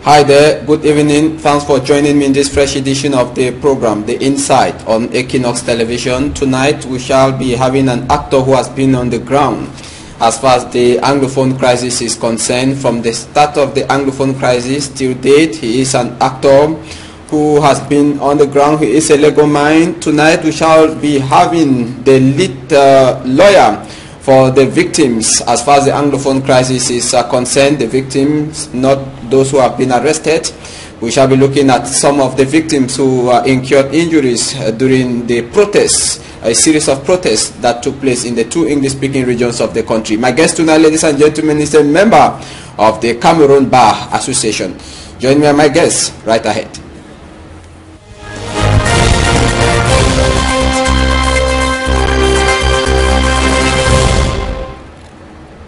Hi there, good evening. Thanks for joining me in this fresh edition of the program, The Insight on Equinoxe Television. Tonight we shall be having an actor who has been on the ground as far as the Anglophone crisis is concerned. From the start of the Anglophone crisis till date, he is an actor who has been on the ground. He is a legal mind. Tonight we shall be having the lead lawyer for the victims as far as the Anglophone crisis is concerned, the victims, not those who have been arrested. We shall be looking at some of the victims who incurred injuries during the protests, a series of protests that took place in the two English-speaking regions of the country. My guest tonight, ladies and gentlemen, is a member of the Cameroon Bar Association. Join me and my guest right ahead.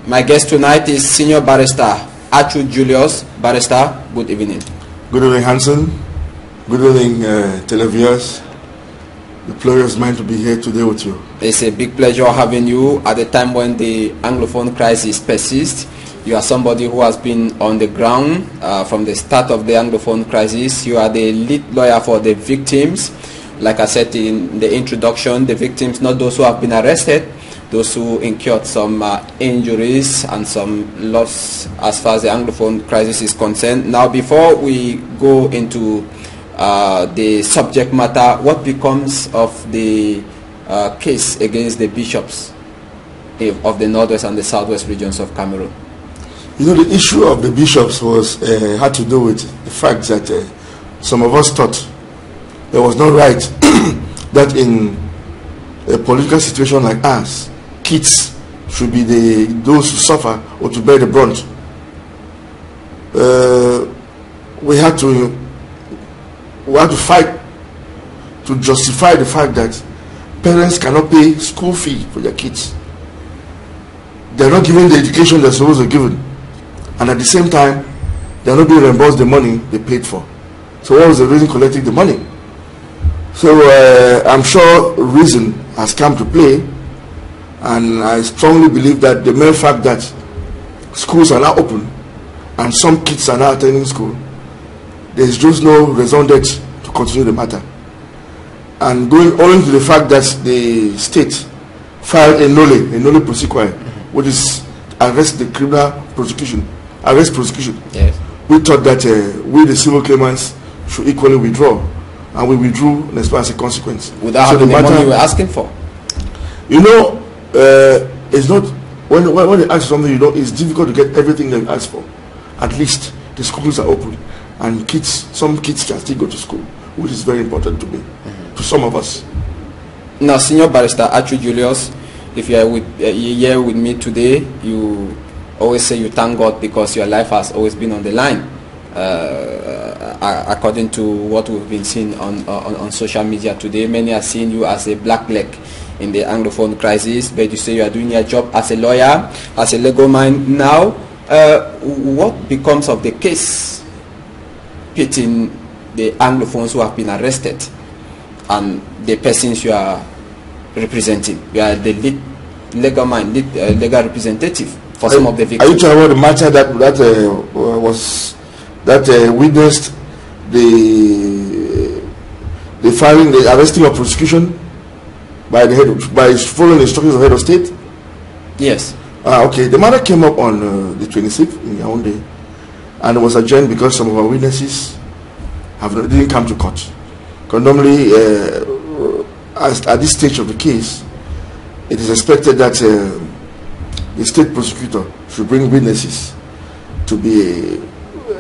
My guest tonight is Senior Barrister ACHU Julius. Barrister, good evening. Good evening, Hanson. Good evening, televiewers. The pleasure is mine to be here today with you. It's a big pleasure having you at the time when the Anglophone crisis persists. You are somebody who has been on the ground from the start of the Anglophone crisis. You are the lead lawyer for the victims. Like I said in the introduction, the victims, not those who have been arrested, those who incurred some injuries and some loss as far as the Anglophone crisis is concerned. Now, before we go into the subject matter, what becomes of the case against the bishops of the northwest and the southwest regions of Cameroon? You know, the issue of the bishops was had to do with the fact that some of us thought it was not right that in a political situation like ours, kids should be those who suffer or to bear the brunt. We had to fight to justify the fact that parents cannot pay school fee for their kids. They are not given the education they're supposed to be given, and at the same time, they are not being reimbursed the money they paid for. So what was the reason collecting the money? So I'm sure reason has come to play. And I strongly believe that the mere fact that schools are now open and some kids are now attending school, there is just no raison d'etre to continue the matter. And owing to the fact that the state filed a nolle prosequi, which is arrest prosecution. Yes. We thought that we, the civil claimants, should equally withdraw, and we withdrew as a consequence. Without having the money you were asking for? You know, it's not when they ask something, you know, it's difficult to get everything they ask for. At least the schools are open, and some kids can still go to school, which is very important to me, to some of us. Now, Senior Barrister ACHU Julius, if you are here with me today, you always say you thank God because your life has always been on the line. According to what we've been seeing on social media today, many are seeing you as a black leg in the Anglophone crisis, but you say you are doing your job as a lawyer, as a legal mind. Now, what becomes of the case pitting the Anglophones who have been arrested and the persons you are representing? You are the lead legal mind, legal representative for some of the victims. Are you talking about the matter that witnessed the filing, the arresting of prosecution by following the instructions of the head of state? Yes. Okay. The matter came up on the 26th in Yaoundé, and it was adjourned because some of our witnesses didn't come to court. Because normally, at this stage of the case, it is expected that the state prosecutor should bring witnesses to be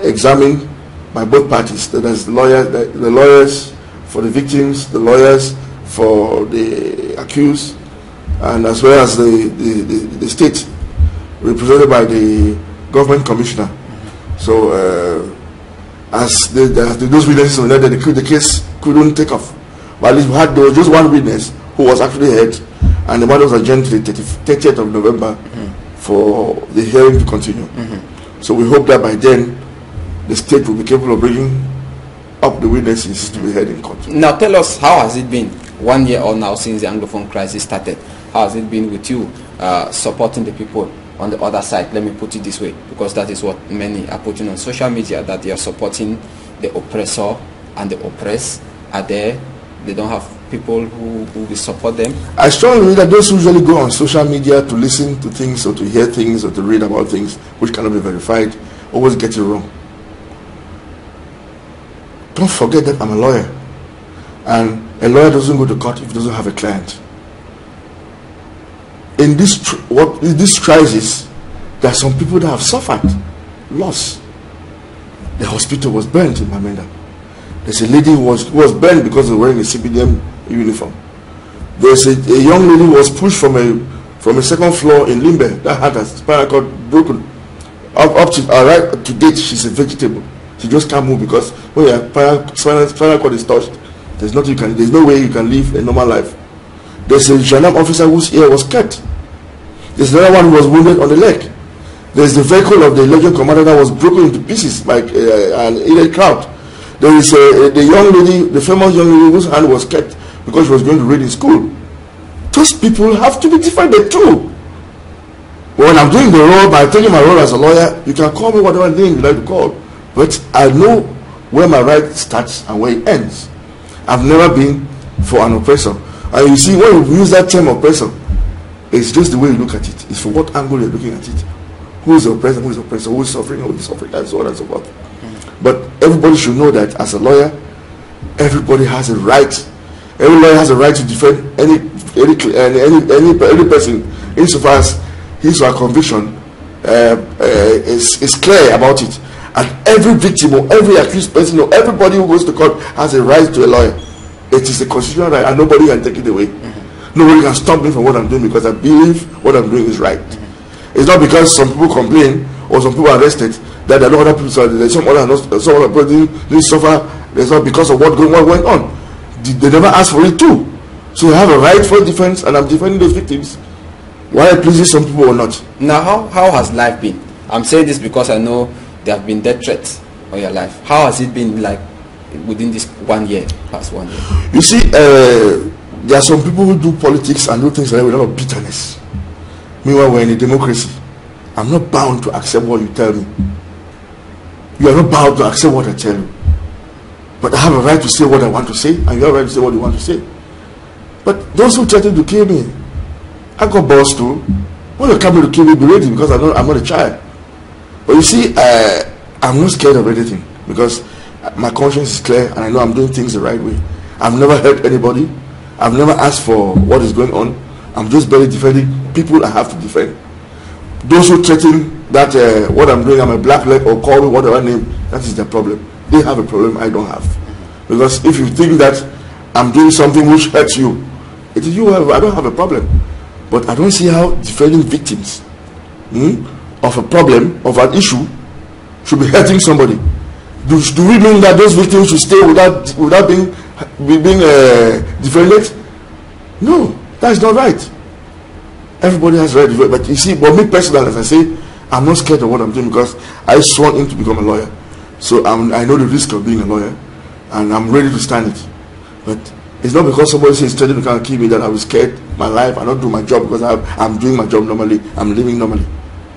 examined by both parties. That is, the lawyers for the victims, the lawyers for the accused, and as well as the state represented by the government commissioner. So as those witnesses were there, the case couldn't take off. But at least there was just one witness who was actually heard, and the matter was adjourned to the 30th of November for the hearing to continue. So we hope that by then the state will be capable of bringing up the witnesses to be heard in court. Now tell us, how has it been 1 year or now since the Anglophone crisis started? How has it been with you supporting the people on the other side, let me put it this way, because that is what many are putting on social media, that they are supporting the oppressor and the oppressed are there. They don't have people who will support them. I strongly believe that those who usually go on social media to listen to things or to hear things or to read about things which cannot be verified always get it wrong. Don't forget that I'm a lawyer, and a lawyer doesn't go to court if he doesn't have a client. In this crisis, there are some people that have suffered loss. The hospital was burnt in Mamenda. There's a lady who was burned because of wearing a CPDM uniform. There's a young lady who was pushed from a second floor in Limbe that had her spinal cord broken. Up to right to date, she's a vegetable. She just can't move because when your spinal cord is touched, there's no way you can live a normal life. There's a Janam officer whose ear was cut. There's another one who was wounded on the leg. There's the vehicle of the Legion commander that was broken into pieces by an alien crowd. There is the young lady, the famous young lady whose hand was cut because she was going to read in school. Those people have to be defended too. When I'm doing the role, by taking my role as a lawyer, you can call me whatever name you like to call, but I know where my right starts and where it ends. I've never been for an oppressor. And you see, when you use that term oppressor, it's just the way you look at it. It's from what angle you're looking at it. Who is the oppressor, who is the oppressor, who is suffering, who is suffering, and so on and so forth. But everybody should know that as a lawyer, everybody has a right. Every lawyer has a right to defend any person insofar as his or her conviction is clear about it. And every victim or every accused person or everybody who goes to court has a right to a lawyer. It is a constitutional right and nobody can take it away. Nobody can stop me from what I'm doing because I believe what I'm doing is right. It's not because some people complain or some people are arrested that there are other people, there's some other people didn't suffer. It's not because of what went on. They never asked for it too. So you have a right for defense, and I'm defending those victims. Why it pleases some people or not. Now, how has life been? I'm saying this because I know there have been death threats on your life. How has it been like within this 1 year, past 1 year? You see, there are some people who do politics and do things like that with a lot of bitterness. Meanwhile, we're in a democracy. I'm not bound to accept what you tell me. You are not bound to accept what I tell you. But I have a right to say what I want to say, and you have a right to say what you want to say. But those who threaten to kill me, I got balls too. When you come to kill me, be ready, because I'm not a child. But you see, I'm not scared of anything because my conscience is clear and I know I'm doing things the right way. I've never hurt anybody. I've never asked for what is going on. I'm just barely defending people I have to defend. Those who threaten that what I'm doing, I'm a black leg or call me whatever name, that is their problem. They have a problem I don't have. Because if you think that I'm doing something which hurts you, it is you. I don't have a problem. But I don't see how defending victims of a problem, of an issue, should be hurting somebody. Do we mean that those victims should stay without being defended? No, that's not right. Everybody has right to defend. But you see, but me personally, as I say, I'm not scared of what I'm doing because I sworn in to become a lawyer. So I know the risk of being a lawyer, and I'm ready to stand it. But it's not because somebody says studying can't kill me that I was scared my life. I don't do my job because I'm doing my job normally. I'm living normally.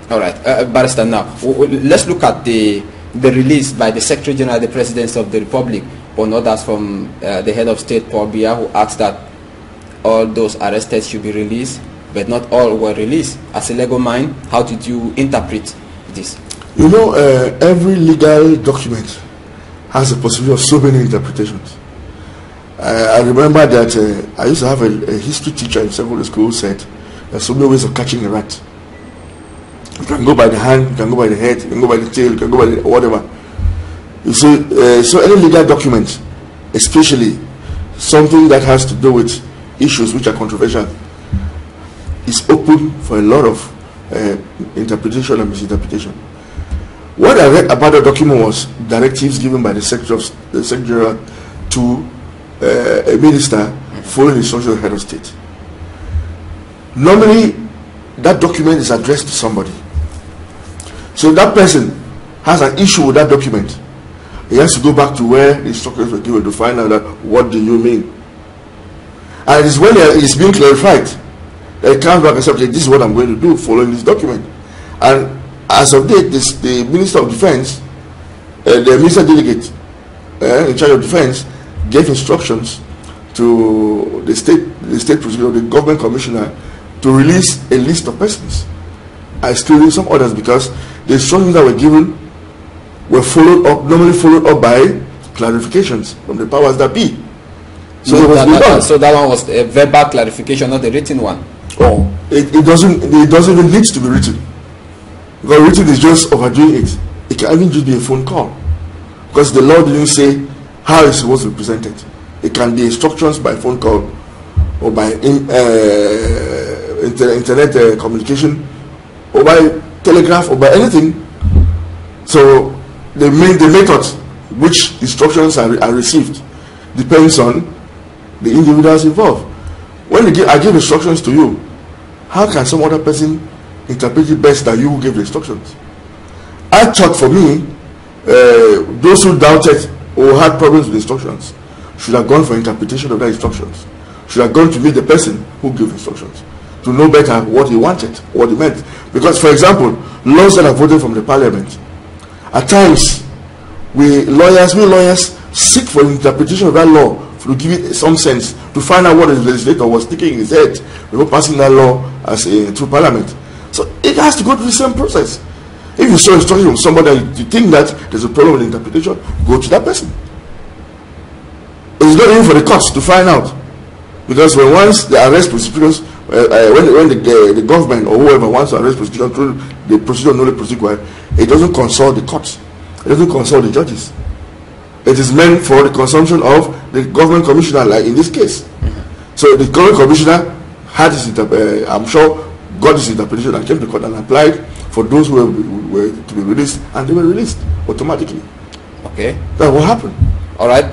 All right, Barrister. Now let's look at the release by the Secretary General, the President of the Republic, on orders from the head of state, Paul Biya, who asked that all those arrested should be released, but not all were released. As a legal mind, how did you interpret this? You know, every legal document has a possibility of so many interpretations. I remember that I used to have a history teacher in secondary school who said there's so many ways of catching a rat. You can go by the hand, you can go by the head, you can go by the tail, you can go by the whatever. You see, so any legal document, especially something that has to do with issues which are controversial, is open for a lot of interpretation and misinterpretation. What I read about the document was directives given by the Secretary General to a minister following the instructions of the head of state. Normally, that document is addressed to somebody. So that person has an issue with that document. He has to go back to where the instructions were given to find out that what do you mean. And it is when it is being clarified that he comes back and says, okay, this is what I'm going to do following this document. And as of date, the Minister of Defense, the Minister Delegate in charge of Defense, gave instructions to the state prosecutor, the government commissioner, to release a list of persons, excluding some others, because the instructions that were given were normally followed up by clarifications from the powers that be. So that one was a verbal clarification, not a written one. Oh, it doesn't even need to be written. Because written is just overdoing it. It can even just be a phone call, because the law didn't say how it's supposed to be presented. It can be instructions by phone call or by internet communication or by telegraph or by anything. So the method which instructions are received depends on the individuals involved. When I give instructions to you, how can some other person interpret it best than you who gave the instructions? I thought, for me, those who doubted or had problems with instructions should have gone for interpretation of the instructions, should have gone to meet the person who gave instructions to know better what he wanted, what he meant. Because, for example, laws that are voted from the parliament, at times we lawyers seek for interpretation of that law to give it some sense, to find out what the legislator was thinking in his head before passing that law through parliament. So it has to go through the same process. If you saw instruction from somebody and you think that there's a problem with interpretation, go to that person. It's not even for the courts to find out, because once the arrest prosecutors, when the government or whoever wants to arrest prosecutors through the procedure normally prosecuted, it doesn't consult the courts, it doesn't consult the judges. It is meant for the consumption of the government commissioner, like in this case. So the government commissioner had his I'm sure got his interpretation and came to court and applied for those who were to be released, and they were released automatically. Okay, that's what happened. All right.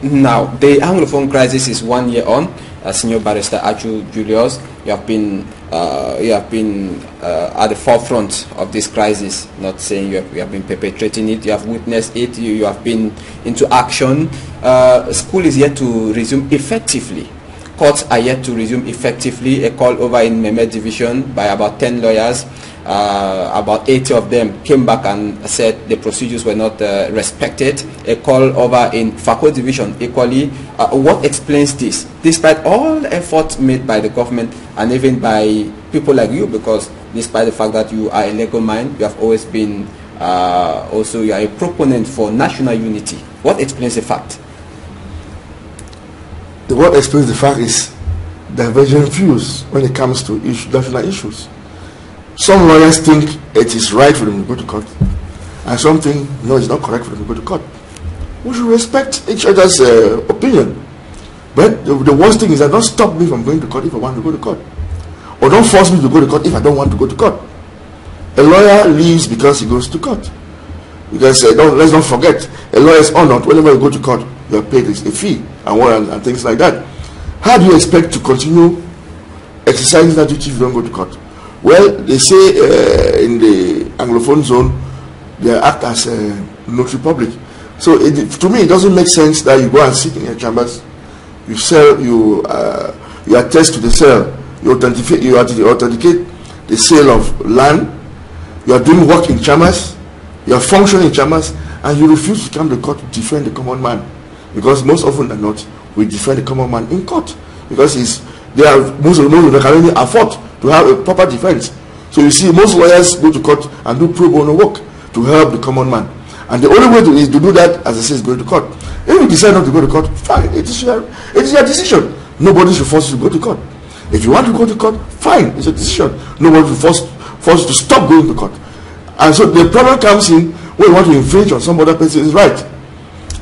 Now the Anglophone crisis is 1 year on. Senior Barrister ACHU Julius, you have been at the forefront of this crisis. Not saying you have been perpetrating it. You have witnessed it. You have been into action. School is yet to resume effectively. Courts are yet to resume effectively. A call over in Mehmet Division by about 10 lawyers. About 80 of them came back and said the procedures were not respected. A call over in Fako Division equally. What explains this? Despite all the efforts made by the government and even by people like you, because despite the fact that you are a legal mind, you have always been also you are a proponent for national unity. What explains the fact? What explains the fact is divergent views when it comes to national issues. Some lawyers think it is right for them to go to court, and some think no, it's not correct for them to go to court. We should respect each other's opinion. But the worst thing is that don't stop me from going to court if I want to go to court, or don't force me to go to court if I don't want to go to court. A lawyer leaves because he goes to court. Because let's not forget, a lawyer is honored. Whenever you go to court, you are paid a fee and things like that. How do you expect to continue exercising that duty if you don't go to court? Well, they say in the Anglophone zone, they act as a notary public. So to me, it doesn't make sense that you go and sit in your chambers, you attest to the sale, you authenticate the sale of land, you are doing work in chambers, you are functioning in chambers, and you refuse to come to court to defend the common man. Because most often than not, we defend the common man in court. Because most of them can only afford to have a proper defense. So you see, most lawyers go to court and do pro bono work to help the common man. And the only way is to do that, as I say, is going to court. If you decide not to go to court, fine, it is your decision. Nobody should force you to go to court. If you want to go to court, fine, it's a decision. Nobody should force you to stop going to court. And so the problem comes in when you want to infringe on some other person's right.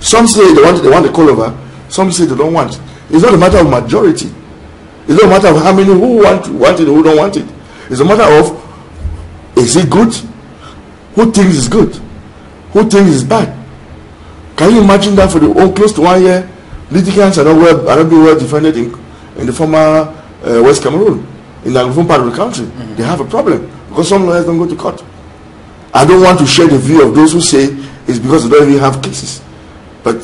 Some say they want the call over, some say they don't want. It's not a matter of majority. It's not a matter of how many who want it or who don't want it. It's a matter of, is it good? Who thinks it's good? Who thinks it's bad? Can you imagine that for close to 1 year, litigants are not being well defended in the former West Cameroon, in the Anglophone part of the country? They have a problem because some lawyers don't go to court. I don't want to share the view of those who say it's because they don't even have cases. But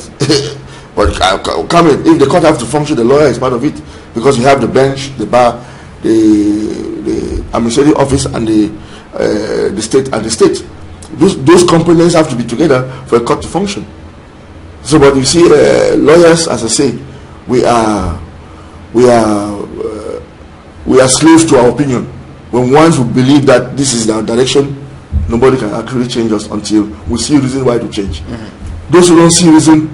come in, if the court have to function, the lawyer is part of it, because you have the bench, the bar, the administrative office, and the the state and the state. Those components have to be together for a court to function. So, but you see, lawyers, as I say, we are slaves to our opinion. When once we believe that this is our direction, nobody can actually change us until we see reason why to change. Those who don't see reason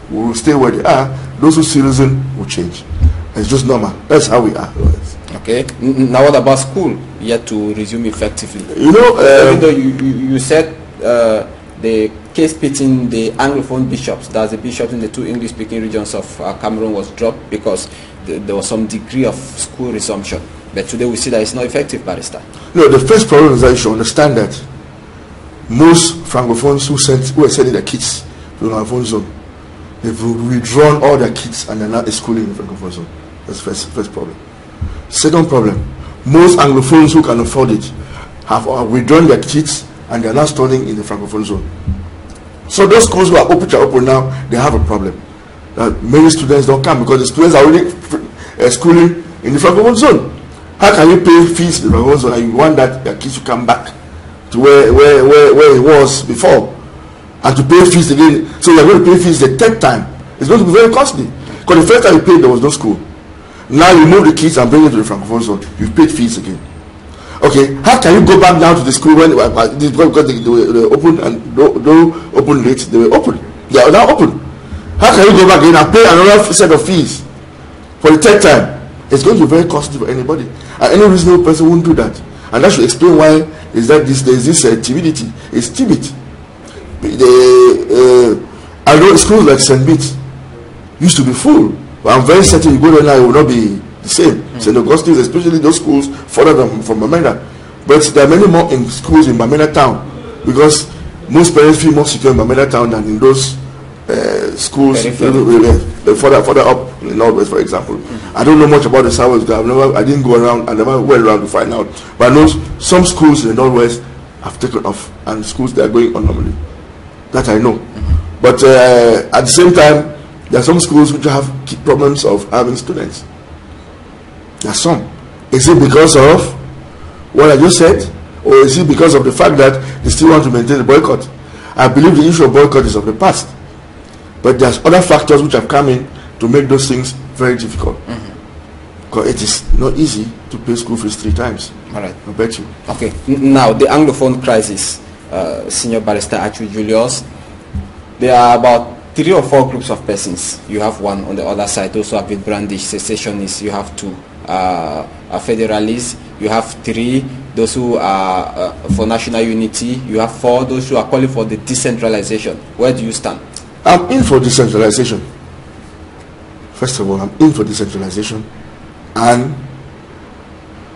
will stay where they are. Those who see reason will change. It's just normal. That's how we are. Okay. Now what about school yet to resume effectively? You know, even though you said the case pitting the Anglophone bishops, that's the bishops in the 2 English-speaking regions of Cameroon, was dropped because there was some degree of school resumption. But today we see that it's not effective, Barrister. No, the first problem is that you should understand that most Francophones who are sending their kids to the Anglophone zone, they've withdrawn all their kids and they're not schooling in the Francophone zone. That's the first problem. Second problem, most Anglophones who can afford it have withdrawn their kids and they're not studying in the Francophone zone. So those schools who are open now, they have a problem. Many students don't come because the students are already schooling in the Francophone zone. How can you pay fees in the Francophone zone and you want that your kids to come back to where it was before and to pay fees again? So you're going to pay fees the 10th time. It's going to be very costly because the first time you paid there was no school. Now you move the kids and bring it to the Francophone zone. You've paid fees again. Okay, how can you go back down to the school when because they were open and don't open late? They were open. They are now open. How can you go back in and pay another set of fees for the 10th time? It's going to be very costly for anybody, and any reasonable person won't do that. And that should explain why is that there's this timidity. It's timid. I know schools like St. Beat used to be full. But I'm very certain you go there now, it will not be the same. St. Augustine's, especially those schools further from Bamenda. But there are many more in schools in Bamenda town because most parents feel more secure in Bamenda town than in those schools further up in the northwest, for example. I don't know much about the southwest. I didn't go around. I never went around to find out. But I know some schools in the northwest have taken off, and schools they are going on normally. That I know. But at the same time, there are some schools which have problems of having students. There are some. Is it because of what I just said? Or is it because of the fact that they still want to maintain the boycott? I believe the issue of boycott is of the past. But there's other factors which have come in to make those things very difficult. Because it is not easy to pay school fees 3 times. All right. I bet you. Okay. Now, the Anglophone crisis, Senior Barrister ACHU Julius, there are about 3 or 4 groups of persons. You have one on the other side, those who have been brandished secessionists. You have 2 federalists. You have 3 those who are for national unity. You have 4 those who are calling for the decentralization. Where do you stand? I'm in for decentralization. First of all, I'm in for decentralization, and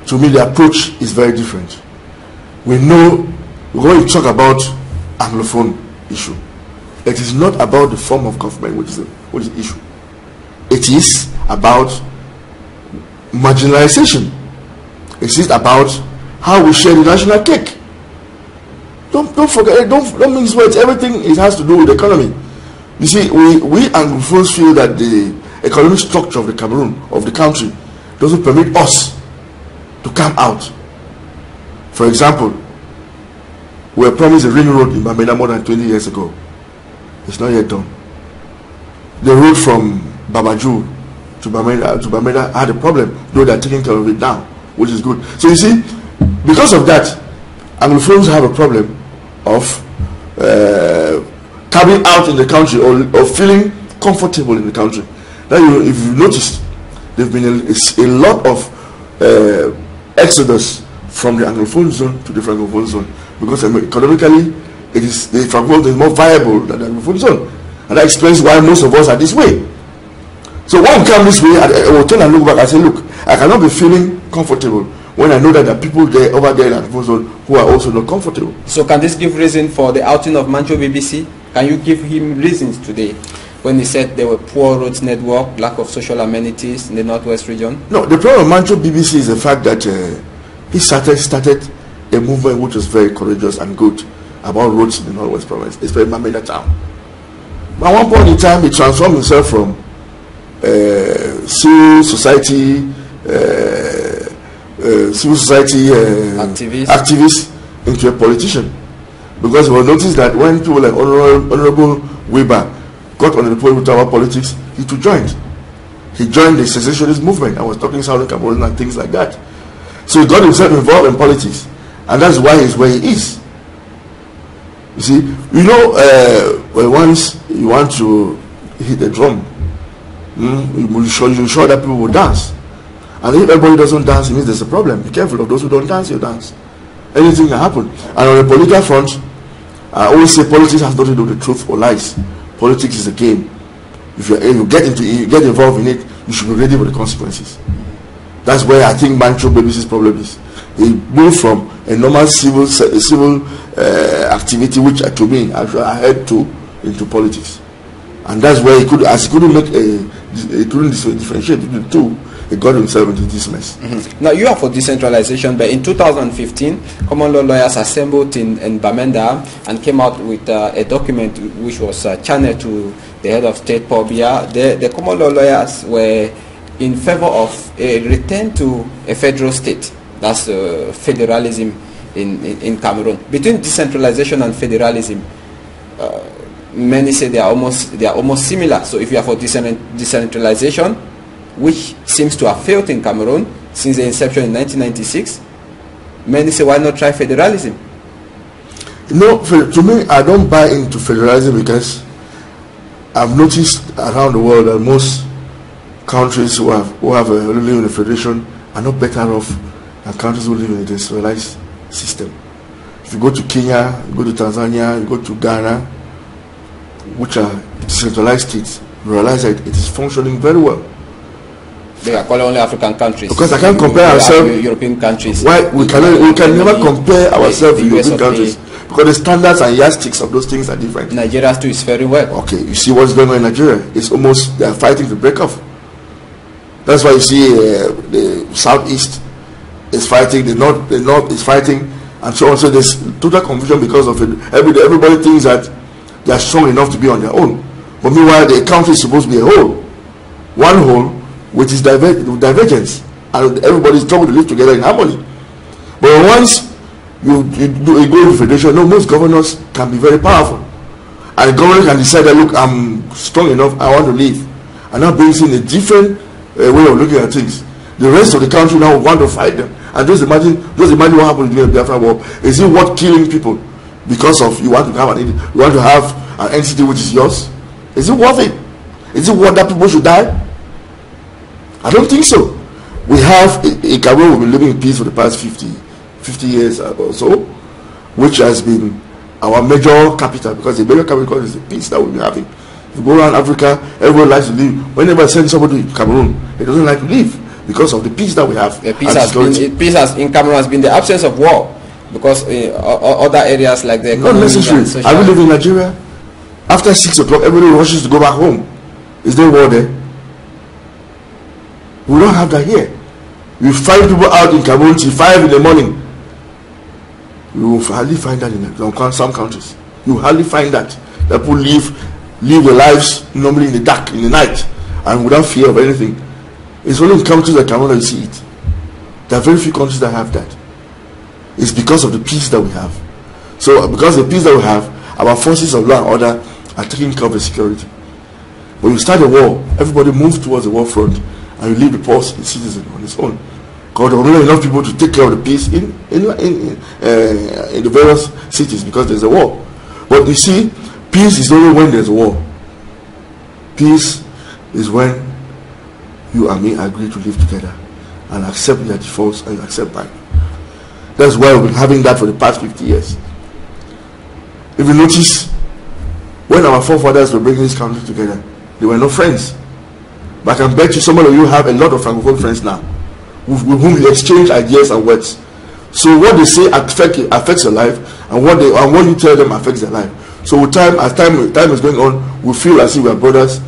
to me the approach is very different. We know when you talk about Anglophone issue, it is not about the form of government which is the issue. It is about marginalization. It is about how we share the national cake. Don't forget, don't mix words. Everything it has to do with the economy. You see, we Anglophones feel that the economic structure of the Cameroon, of the country, doesn't permit us to come out. For example, we were promised a ring road in Bamenda more than 20 years ago. It's not yet done. The road from Babaju to Bamenda had a problem, though they're taking care of it now, which is good. So you see, because of that, Anglophones have a problem of coming out in the country or feeling comfortable in the country. Now, if you've noticed, there's been a lot of exodus from the Anglophone zone to the Francophone zone because economically, the Francophone zone is more viable than the Anglophone zone, and that explains why most of us are this way. So when we come this way, I will turn and look back and say, look, I cannot be feeling comfortable when I know that there are people there over there in the Anglophone zone who are also not comfortable. So can this give reason for the outing of Mancho BBC? Can you give him reasons today when he said there were poor roads network, lack of social amenities in the northwest region? No, the problem of Mancho BBC is the fact that he started a movement which was very courageous and good about roads in the northwest province, especially Bamenda town. At one point in time, he transformed himself from civil society activist into a politician, because he will notice that when people like Honorable Weber got on the podium with our politics, he too joined. He joined the secessionist movement. I was talking Southern Cameroon and things like that. So he got himself involved in politics, and that's why he's where he is. You see, you know, once you want to hit the drum, you sure that people will dance. And if everybody doesn't dance, it means there's a problem. Be careful of those who don't dance, you dance. Anything can happen. And on the political front, I always say politics has nothing to do with truth or lies. Politics is a game. If you get involved in it, you should be ready for the consequences. That's where I think Mancho Baby's problem is. He moved from a normal civil activity, which to me I had to, into politics, and that's where he couldn't differentiate between the two. He got himself into this mess. Now you are for decentralization, but in 2015, common law lawyers assembled in Bamenda and came out with a document which was channeled to the head of state, Paul Biya. The common law lawyers were in favor of a return to a federal state. That's federalism in Cameroon. Between decentralization and federalism, many say they are almost similar. So if you are for decentralization, which seems to have failed in Cameroon since the inception in 1996, many say, why not try federalism? No, to me, I don't buy into federalism, because I've noticed around the world that most countries who live in a federation are not better off than countries who live in a decentralized system. If you go to Kenya, you go to Tanzania, you go to Ghana, which are decentralized states, you realize that it is functioning very well. They are calling only African countries. Because I can't compare ourselves with European countries. Why we can never compare ourselves with European countries, because the standards and yardsticks of those things are different. Nigeria too is very well. Okay, you see what's going on in Nigeria. It's almost, they are fighting to break off. That's why you see the southeast is fighting, the north is fighting, and so on. So there's total confusion because of it. Everybody thinks that they are strong enough to be on their own, but meanwhile the country is supposed to be a whole, one whole, which is divergence, and everybody is trying to live together in harmony. But once you go into federation, no, most governors can be very powerful, and the governor can decide that, look, I'm strong enough, I want to leave, and that brings in a different way of looking at things. The rest of the country now want to fight them, and just imagine what happened during the Biafra War. Is it worth killing people because of you want to have an entity which is yours? Is it worth it? Is it worth that people should die? I don't think so. We have a Cameroon, we've been living in peace for the past 50 years or so, which has been our major capital, because the major capital is the peace that we've been having. If you go around Africa, everyone likes to live. Whenever I send somebody to Cameroon, he doesn't like to leave because of the peace that we have. Peace in Cameroon has been the absence of war, because other areas like the not necessarily. I will live in Nigeria. After 6 o'clock, everybody rushes to go back home. Is there war there? We don't have that here. You find people out in Cameroon till 5 in the morning. You will hardly find that in some countries. You hardly find that people live their lives normally in the dark, in the night, and without fear of anything. It's only in countries like Cameroon that you see it. There are very few countries that have that. It's because of the peace that we have. So because of the peace that we have, our forces of law and order are taking care of the security. When you start a war, everybody moves towards the war front, and you leave the poor citizen on his own. Because there are not enough people to take care of the peace in the various cities, because there's a war. But you see, peace is only when there's a war. Peace is when you and me agree to live together and accept their defaults and you accept mine. That's why we've been having that for the past 50 years. If you notice, when our forefathers were bringing this country together, they were not friends. But I can bet you some of you have a lot of Francophone friends now, with whom you exchange ideas and words. So what they say affects your life, and what you tell them affects their life. So with time, as time is going on, we feel as if we are brothers,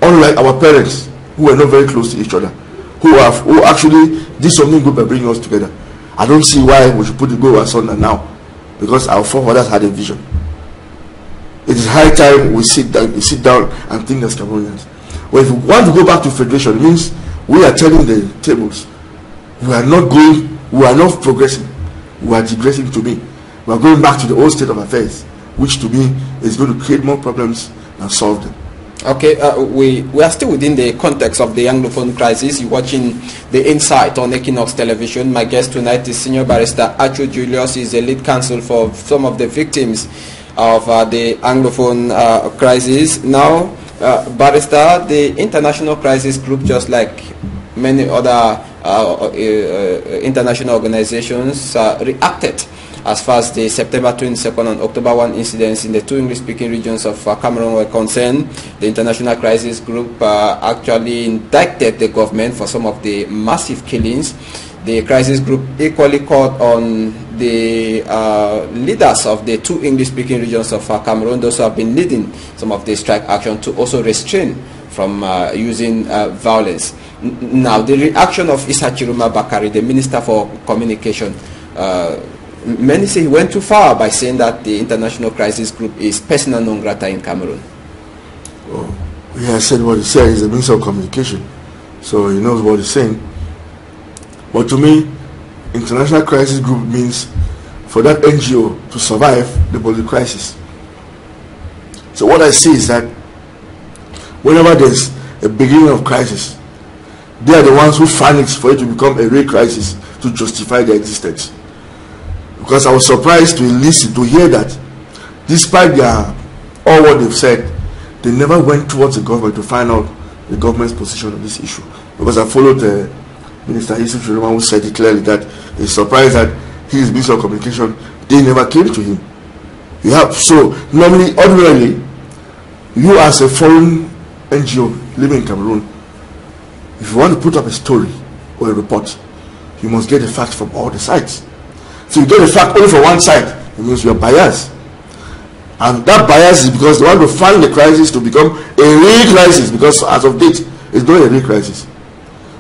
unlike our parents, who were not very close to each other, who actually did something good by bringing us together. I don't see why we should put the go asunder now, because our forefathers had a vision. It is high time we sit down and think as Cameroonians. Well, if we want to go back to federation, it means we are turning the tables. We are not progressing. we are digressing to me. We are going back to the old state of affairs, which to me is going to create more problems than solve them. Okay, we are still within the context of the Anglophone crisis. You're watching The Insight on Equinoxe Television. My guest tonight is Senior Barrister ACHU Julius. He's a lead counsel for some of the victims of the Anglophone crisis. Now, Barrister, the International Crisis Group, just like many other international organizations, reacted as far as the September 22nd and October 1 incidents in the two English-speaking regions of Cameroon were concerned. The International Crisis Group actually indicted the government for some of the massive killings. The Crisis Group equally called on the leaders of the two English-speaking regions of Cameroon, those who have been leading some of the strike action, to also restrain from using violence. Now, the reaction of Issa Chiruma Bakari, the Minister for Communication, many say he went too far by saying that the International Crisis Group is persona non grata in Cameroon. Oh, he has said what he said. He's the Minister of Communication, so he knows what he's saying. But to me, International Crisis Group means for that NGO to survive the political crisis. So what I see is that whenever there's a beginning of crisis, they are the ones who find it for it to become a real crisis to justify their existence. Because I was surprised to listen, to hear that despite all what they've said, they never went towards the government to find out the government's position on this issue. Because I followed Minister ACHU Chiruma, who said it clearly that he's surprised that he is Minister of Communication, they never came to him. You have, so normally, ordinarily, you as a foreign NGO living in Cameroon, if you want to put up a story or a report, you must get the facts from all the sides. So you get the fact only from one side, it means you are biased. And that bias is because they want to find the crisis to become a real crisis, because as of date, it's not a real crisis.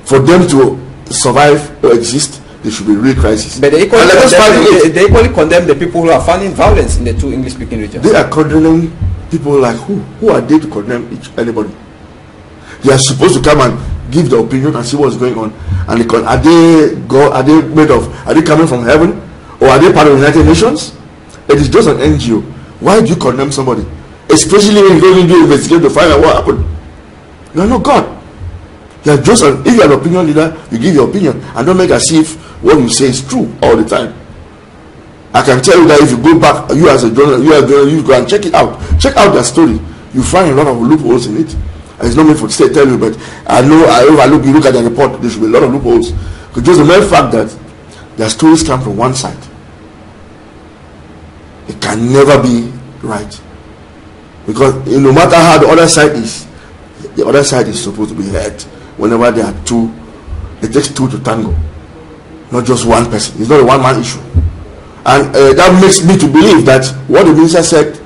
For them to survive or exist, there should be a real crisis. But they equally condemn the people who are funding violence in the two English-speaking regions. They are condemning people like who? Who are they to condemn anybody? They are supposed to come and give their opinion and see what's going on. And are they made of? Are they coming from heaven? Or are they part of the United Nations? It is just an NGO. Why do you condemn somebody? Especially when you don't do investigate to find out what happened. You are not God. You are just if you are an opinion leader, you give your opinion and don't make as if what you say is true all the time. I can tell you that if you go back, you as a journalist, you go and check it out. Check out their story. You find a lot of loopholes in it. And it's not meant for to tell you, but I know if you look at the report, there should be a lot of loopholes. Because just the mere fact that their stories come from one side, it can never be right. Because no matter how the other side is supposed to be heard. Whenever there are two, it takes two to tango, not just one person. It's not a one-man issue. And that makes me to believe that what the minister said,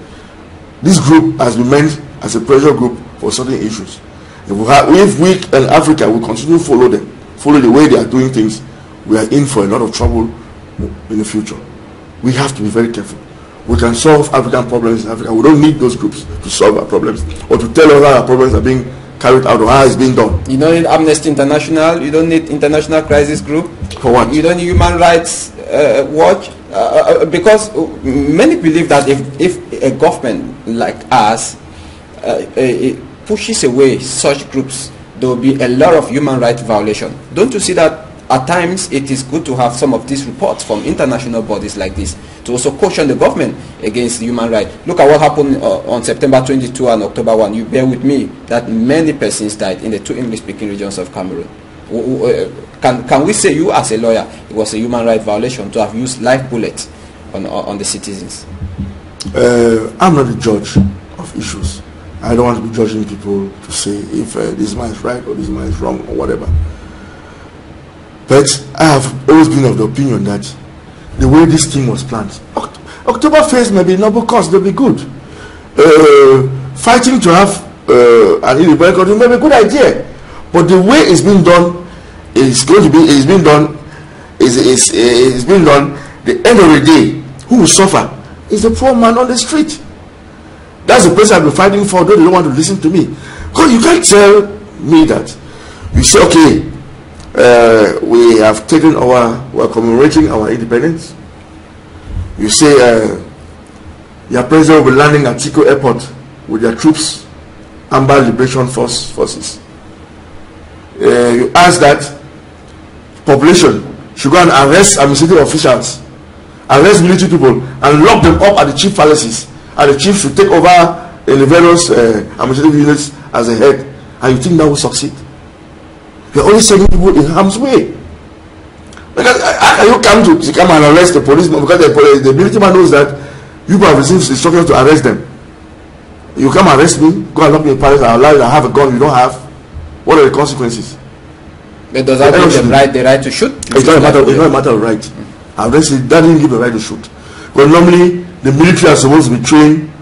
this group has been meant as a pressure group for certain issues. If we in Africa will continue to follow the way they are doing things, we are in for a lot of trouble in the future. We have to be very careful. We can solve African problems in Africa. We don't need those groups to solve our problems or to tell us how our problems are being carried out or how it's being done. You don't need Amnesty International. You don't need International Crisis Group. For what? You don't need Human Rights Watch. Because many believe that if a government like us pushes away such groups, there will be a lot of human rights violation. Don't you see that at times it is good to have some of these reports from international bodies like this to also caution the government against human rights? Look at what happened on September 22 and October 1. You bear with me that many persons died in the two English-speaking regions of Cameroon. Can we say, you as a lawyer, it was a human rights violation to have used live bullets on the citizens? I'm not a judge of issues. I don't want to be judging people to say if this man is right or this man is wrong or whatever. But I have always been of the opinion that the way this thing was planned, October 1st may be noble cause, they'll be good. Fighting to have an independent country may be a good idea. But the way it's been done is going to be, it's been done, the end of the day, who will suffer is the poor man on the street. That's the place I've been fighting for, though they don't want to listen to me. Because you can't tell me that you say, okay, we are commemorating our independence. You say your president will be landing at ACHU Airport with their troops, Amber Liberation Forces. You ask that population should go and arrest administrative officials, arrest military people, and lock them up at the chief palaces, and the chief should take over in the various administrative units as a head, and you think that will succeed? You're only sending people in harm's way. Because how can you come and arrest the policeman? Because the military man knows that you have received instructions to arrest them. You come arrest me, go and lock me in palace, and allow you to have a gun you don't have. What are the consequences? But does that give them the right to shoot? It's not a matter of right. Arrest it doesn't give the right to shoot. But normally the military are supposed to be trained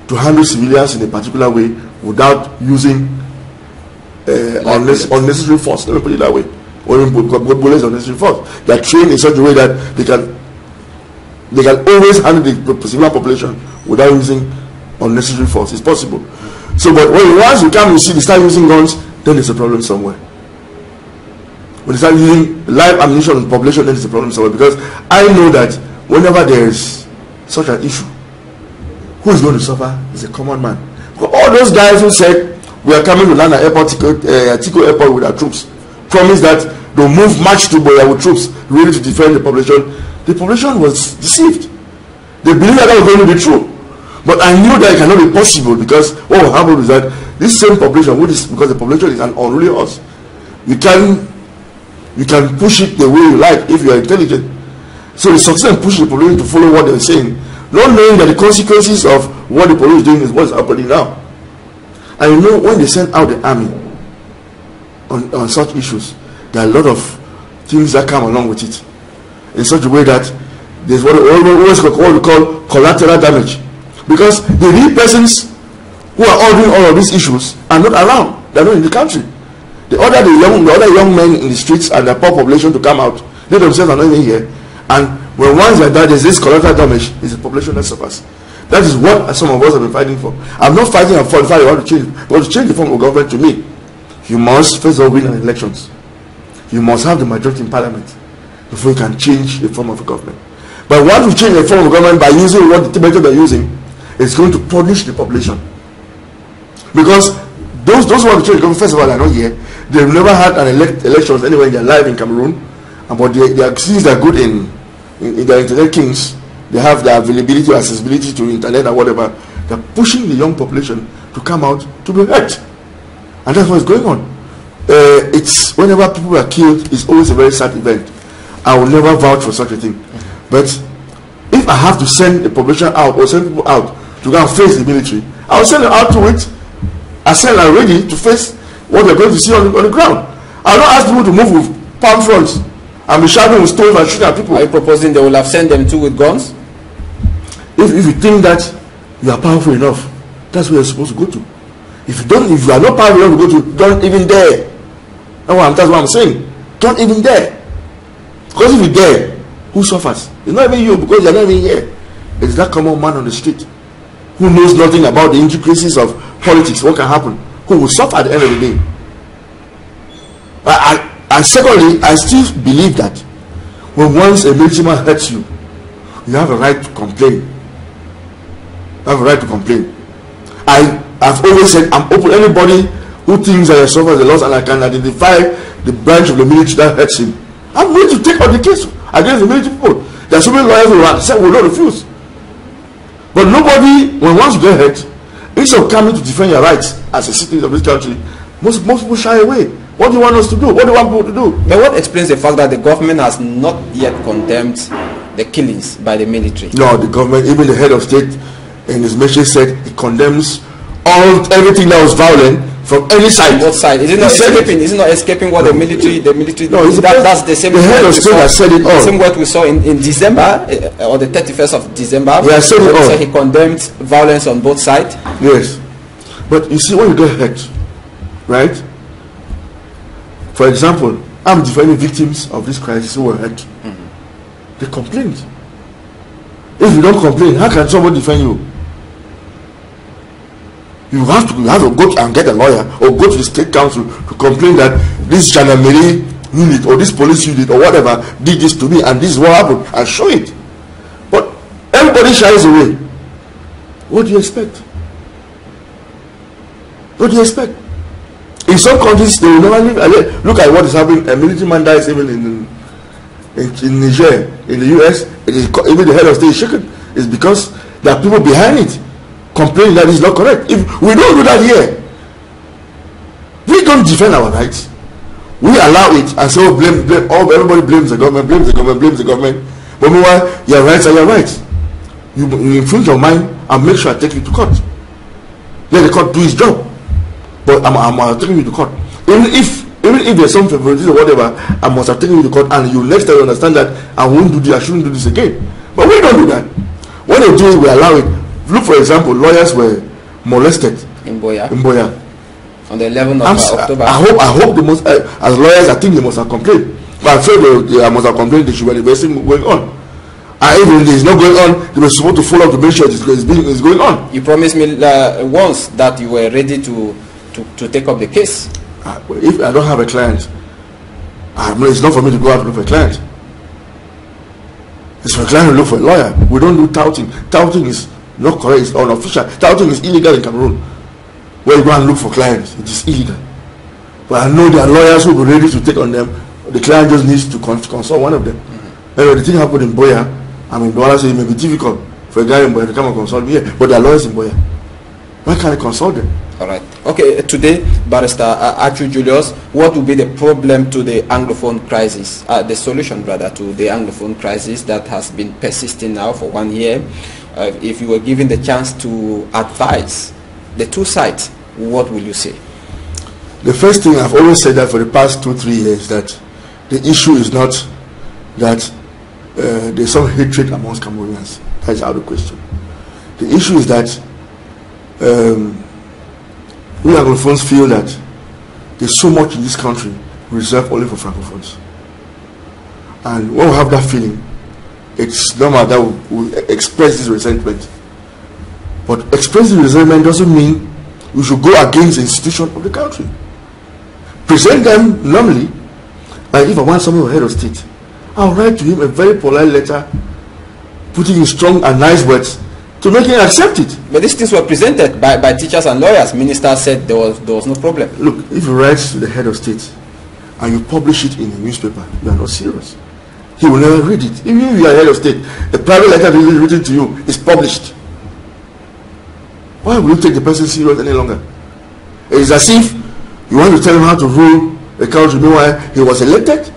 to handle civilians in a particular way without using unnecessary force. Let me put it that way. Or bullets unnecessary force. They are trained in such a way that they can always handle the civilian population without using unnecessary force. It's possible. So, but once you come and see they start using guns, then there's a problem somewhere. When they start using live ammunition on the population, then there's a problem somewhere. Because I know that whenever there is such an issue, who is going to suffer is a common man. All those guys who said we are coming to land at ACHU Airport with our troops, promised that they'll march to Boya with troops ready to defend the population. The population was deceived. They believed that was going to be true. But I knew that it cannot be possible, because what will happen is that this same population, because the population is an unruly horse, you can push it the way you like if you are intelligent. So they succeed in pushing the population to follow what they're saying, not knowing that the consequences of what the police is doing is what is happening now. And you know, when they send out the army on such issues, there are a lot of things that come along with it, in such a way that there's what we call collateral damage. Because the real persons who are ordering all of these issues are not around. They're not in the country. They order the other young men in the streets and the poor population to come out. They themselves are not even here. And when once like that, there's this collateral damage, it's the population that suffers. That is what some of us have been fighting for. I'm not fighting for the fact you want to change. But to change the form of government, to me, you must first of all win an elections. You must have the majority in parliament before you can change the form of a government. But once you change the form of government by using what the method they're using, it's going to punish the population. Because those who want to change the government, first of all, are not here. They've never had an elections anywhere in their life in Cameroon. But since they're good in their internet kings, they have the availability, accessibility to internet or whatever. They're pushing the young population to come out to be hurt. And that's what's going on. It's whenever people are killed, it's always a very sad event. I will never vouch for such a thing. But if I have to send the population out or send people out to go and face the military, I will send them out to it. I send them ready to face what they're going to see on the ground. I will not ask people to move with palm fronts and be shouting with stones and shooting at people. Are you proposing they will have sent them too with guns? If you think that you are powerful enough, that's where you're supposed to go to. If you are not powerful enough to go to, don't even dare. That's what I'm saying. Don't even dare. Because if you dare, who suffers? It's not even you, because you're not even here. It's that common man on the street who knows nothing about the intricacies of politics, what can happen, who will suffer at the end of the day. And secondly, I still believe that when once a military man hurts you, you have a right to complain. You have a right to complain. I've always said I'm open. Anybody who thinks that he suffers a loss and I can identify the branch of the military that hurts him, I'm ready to take on the case against the military people. There are so many lawyers who will not refuse. But nobody, when once you get hurt, instead of coming to defend your rights as a citizen of this country, most people shy away. What do you want us to do? What do you want people to do? But what explains the fact that the government has not yet condemned the killings by the military? No, the government, even the head of state in his message said he condemns everything that was violent from any side. Both sides. Is it not escaping? Is it not escaping what the military? No, that's the same. The head of state has said it all. The same what we saw in December or the 31st of December. He has said it all. So he condemned violence on both sides. Yes, but you see, when you get hurt, right? For example, I'm defending victims of this crisis who were hurt. They complained. If you don't complain, how can someone defend you? You have to go and get a lawyer or go to the state council to complain that this gendarmerie unit or this police unit or whatever did this to me and this is what happened, and show it. But everybody shies away. What do you expect? What do you expect? In some countries, they will never leave. Look at what is happening. A military man dies even in Niger, in the US. It is, even the head of state is shaken. It's because there are people behind it complaining that it's not correct. If we don't do that here, we don't defend our rights. We allow it and say, oh, blame. Everybody blames the government, blames the government. But meanwhile, your rights are your rights. You infringe your mind and make sure I take you to court. Let the court do its job. But I'm taking you to court. Even if there's some favoritism or whatever, I must have taken you to court, and you next time you understand that I won't do this, I shouldn't do this again. But we don't do that. When they do it, we allow it. Look, for example, lawyers were molested in Boya. On the 11th of October. I hope they must, as lawyers, I think they must have complained. But I feel they must have complained they should be investing going on. And even if it's not going on, they were supposed to follow up to make sure it's going on. You promised me once that you were ready to take up the case. If I don't have a client, it's not for me to go out and look for a client. It's for a client to look for a lawyer. We don't do touting. Touting is not correct. It's unofficial. Touting is illegal in Cameroon. Where you go and look for clients, it is illegal. But I know there are lawyers who will be ready to take on them. The client just needs to consult one of them. Anyway, the thing happened in Boya. I mean, Boya said it may be difficult for a guy in Boya to come and consult me here, but there are lawyers in Boya. Why can't I consult them? All right. Okay, today, Barrister ACHU Julius, what will be the problem to the Anglophone crisis, the solution rather to the Anglophone crisis that has been persisting now for 1 year? If you were given the chance to advise the two sides, what will you say? The first thing, I've always said that for the past 2-3 years, that the issue is not that there's some hatred amongst Cameroonians. That's out of the question. The issue is that we Anglophones feel that there's so much in this country reserved only for Francophones. And when we have that feeling, it's normal that we express this resentment. But expressing resentment doesn't mean we should go against the institution of the country. Present them normally. Like if I want someone head of state, I'll write to him a very polite letter, putting in strong and nice words to make him accept it. But these things were presented by teachers and lawyers. Minister said there was no problem. Look, if you write to the head of state and you publish it in a newspaper, you are not serious. He will never read it. Even if you are head of state, a private letter written to you is published. Why will you take the person serious any longer? It is as if you want to tell him how to rule the country. Meanwhile, he was elected.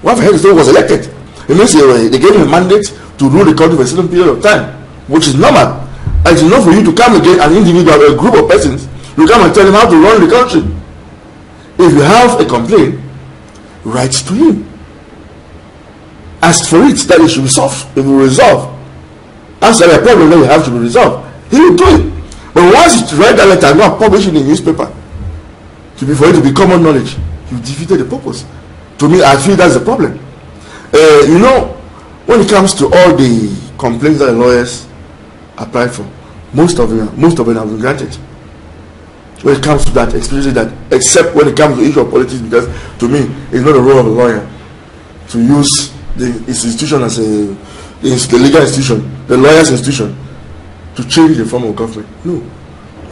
What if head of state was elected? It means they gave him a mandate to rule the country for a certain period of time, which is normal. And it's enough for you to come again, an individual, a group of persons, you come and tell him how to run the country. If you have a complaint, write to him. Ask for it, that it should be solved. It will resolve. Answer a problem that will have to be resolved. He will do it. But once you write that letter and not publish it in the newspaper, for it to be common knowledge, you defeated the purpose. To me, I feel that's the problem. You know, when it comes to all the complaints that the lawyers apply for, most of them have been granted. When it comes to that, especially that, except when it comes to the issue of politics, because to me, it's not the role of a lawyer to use the institution as the legal institution, the lawyer's institution, to change the form of government. No,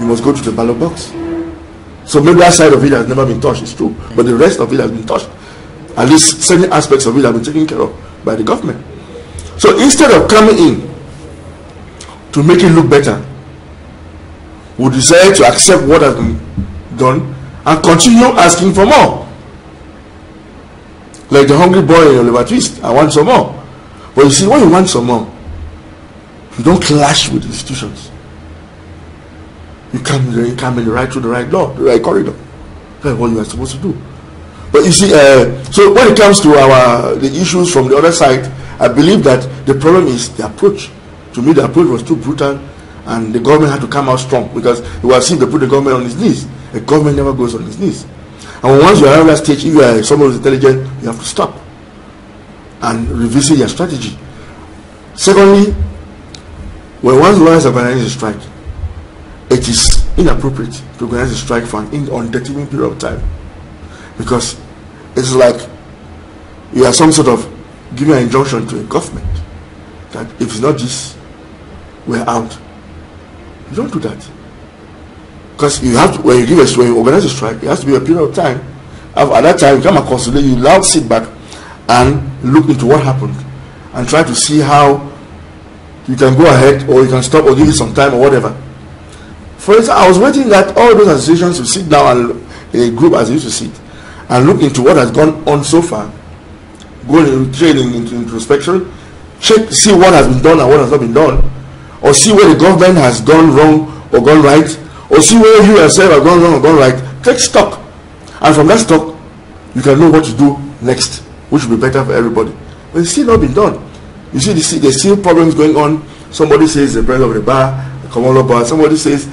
you must go to the ballot box. So maybe that side of it has never been touched, it's true, but the rest of it has been touched. At least certain aspects of it have been taken care of by the government. So instead of coming in to make it look better, we decide to accept what has been done and continue asking for more. Like the hungry boy in Oliver Twist, I want some more. But you see, when you want some more, you don't clash with institutions. You come in right through the right door, the right corridor. That's what you are supposed to do. But you see, so when it comes to the issues from the other side, I believe that the problem is the approach. To me, the approach was too brutal, and the government had to come out strong, because it was as if they put the government on its knees. The government never goes on its knees. And once you are at that stage, if you are someone who is intelligent, you have to stop and revisit your strategy. Secondly, when one lawyers organize a strike, it is inappropriate to organize a strike for an indeterminate period of time, because it's like you are some sort of giving an injunction to a government that if it's not this, we're out. You don't do that. Because you have to, when you organize a strike, it has to be a period of time. At that time, you come across, you now sit back and look into what happened and try to see how you can go ahead, or you can stop, or give it some time, or whatever. For instance, I was waiting that all those associations would sit down and in a group as they used to sit and look into what has gone on so far, go into training, into introspection, check, see what has been done and what has not been done, or see where the government has gone wrong or gone right, or see where you yourself have gone wrong or gone right. Take stock, and from that stock you can know what to do next, which will be better for everybody. But it's still not been done. You see, there's still problems going on. Somebody says the president of the bar, the common law bar, somebody says